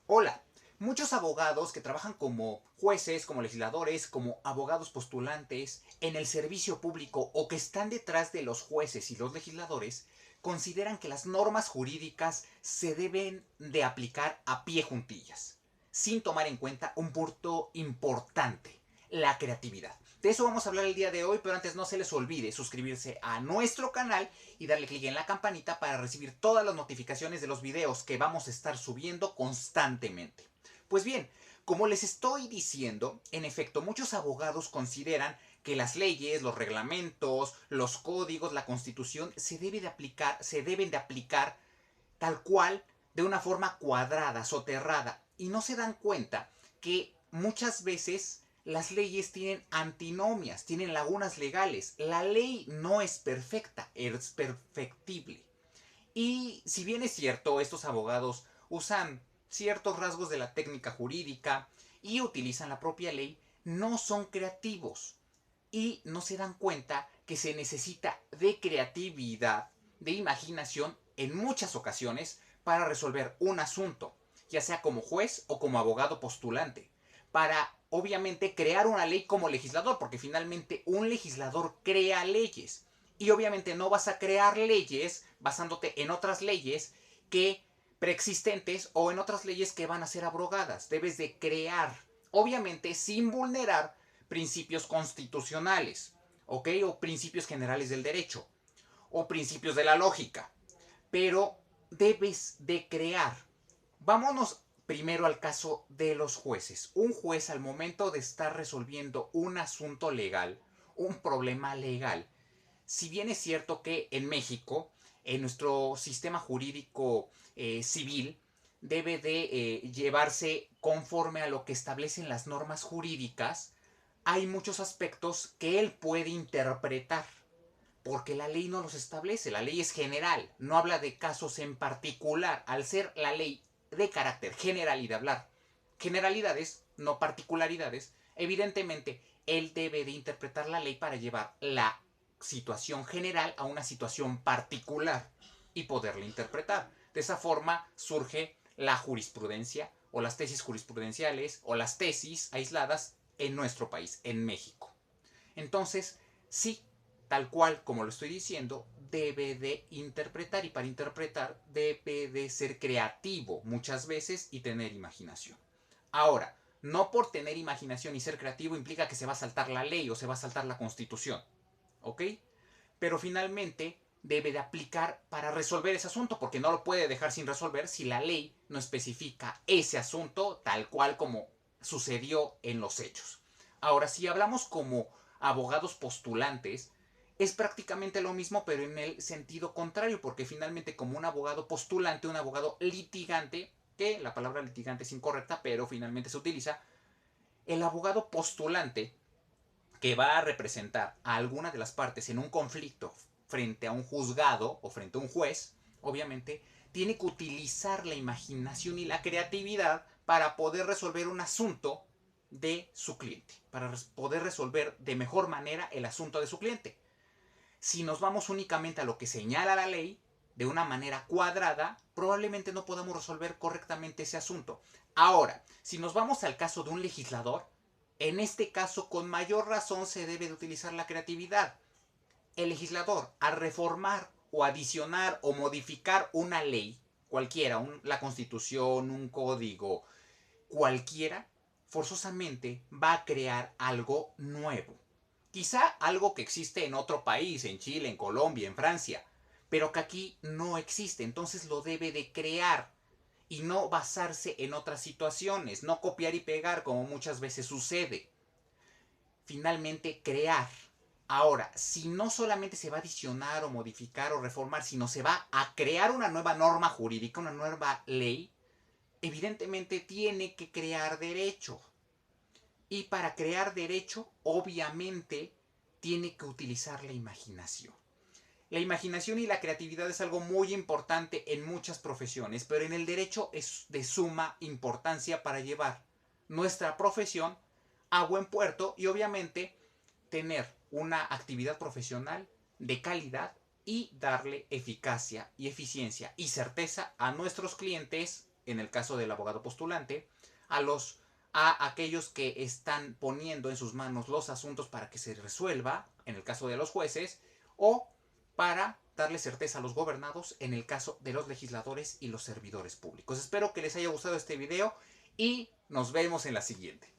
Hola, muchos abogados que trabajan como jueces, como legisladores, como abogados postulantes en el servicio público o que están detrás de los jueces y los legisladores consideran que las normas jurídicas se deben de aplicar a pie juntillas, sin tomar en cuenta un punto importante, la creatividad. De eso vamos a hablar el día de hoy, pero antes no se les olvide suscribirse a nuestro canal y darle clic en la campanita para recibir todas las notificaciones de los videos que vamos a estar subiendo constantemente. Pues bien, como les estoy diciendo, en efecto, muchos abogados consideran que las leyes, los reglamentos, los códigos, la constitución se deben de aplicar tal cual, de una forma cuadrada, soterrada, y no se dan cuenta que muchas veces las leyes tienen antinomias, tienen lagunas legales. La ley no es perfecta, es perfectible. Y si bien es cierto, estos abogados usan ciertos rasgos de la técnica jurídica y utilizan la propia ley, no son creativos y no se dan cuenta que se necesita de creatividad, de imaginación en muchas ocasiones para resolver un asunto, ya sea como juez o como abogado postulante, para obviamente crear una ley como legislador, porque finalmente un legislador crea leyes y obviamente no vas a crear leyes basándote en otras leyes que preexistentes o en otras leyes que van a ser abrogadas. Debes de crear, obviamente sin vulnerar principios constitucionales, ¿ok? O principios generales del derecho, o principios de la lógica. Pero debes de crear. Vámonos primero al caso de los jueces. Un juez al momento de estar resolviendo un asunto legal, un problema legal, si bien es cierto que en México, en nuestro sistema jurídico civil, debe de llevarse conforme a lo que establecen las normas jurídicas, hay muchos aspectos que él puede interpretar, porque la ley no los establece, la ley es general, no habla de casos en particular, al ser la ley de carácter general y de hablar generalidades, no particularidades, evidentemente él debe de interpretar la ley para llevar la situación general a una situación particular y poderla interpretar. De esa forma surge la jurisprudencia o las tesis jurisprudenciales o las tesis aisladas en nuestro país, en México. Entonces, sí, tal cual como lo estoy diciendo, debe de interpretar y para interpretar debe de ser creativo muchas veces y tener imaginación. Ahora, no por tener imaginación y ser creativo implica que se va a saltar la ley o se va a saltar la constitución, ¿ok? Pero finalmente debe de aplicar para resolver ese asunto, porque no lo puede dejar sin resolver si la ley no especifica ese asunto tal cual como sucedió en los hechos. Ahora, si hablamos como abogados postulantes, es prácticamente lo mismo, pero en el sentido contrario, porque finalmente como un abogado postulante, un abogado litigante, que la palabra litigante es incorrecta, pero finalmente se utiliza, el abogado postulante que va a representar a alguna de las partes en un conflicto frente a un juzgado o frente a un juez, obviamente, tiene que utilizar la imaginación y la creatividad para poder resolver un asunto de su cliente, para poder resolver de mejor manera el asunto de su cliente. Si nos vamos únicamente a lo que señala la ley, de una manera cuadrada, probablemente no podamos resolver correctamente ese asunto. Ahora, si nos vamos al caso de un legislador, en este caso con mayor razón se debe de utilizar la creatividad. El legislador, al reformar o adicionar o modificar una ley, cualquiera, la constitución, un código, cualquiera, forzosamente va a crear algo nuevo. Quizá algo que existe en otro país, en Chile, en Colombia, en Francia, pero que aquí no existe, entonces lo debe de crear y no basarse en otras situaciones, no copiar y pegar como muchas veces sucede. Finalmente, crear. Ahora, si no solamente se va a adicionar o modificar o reformar, sino se va a crear una nueva norma jurídica, una nueva ley, evidentemente tiene que crear derecho. Y para crear derecho, obviamente, tiene que utilizar la imaginación. La imaginación y la creatividad es algo muy importante en muchas profesiones, pero en el derecho es de suma importancia para llevar nuestra profesión a buen puerto y obviamente tener una actividad profesional de calidad y darle eficacia y eficiencia y certeza a nuestros clientes en el caso del abogado postulante, a aquellos que están poniendo en sus manos los asuntos para que se resuelva, en el caso de los jueces, o para darle certeza a los gobernados en el caso de los legisladores y los servidores públicos. Espero que les haya gustado este video y nos vemos en la siguiente.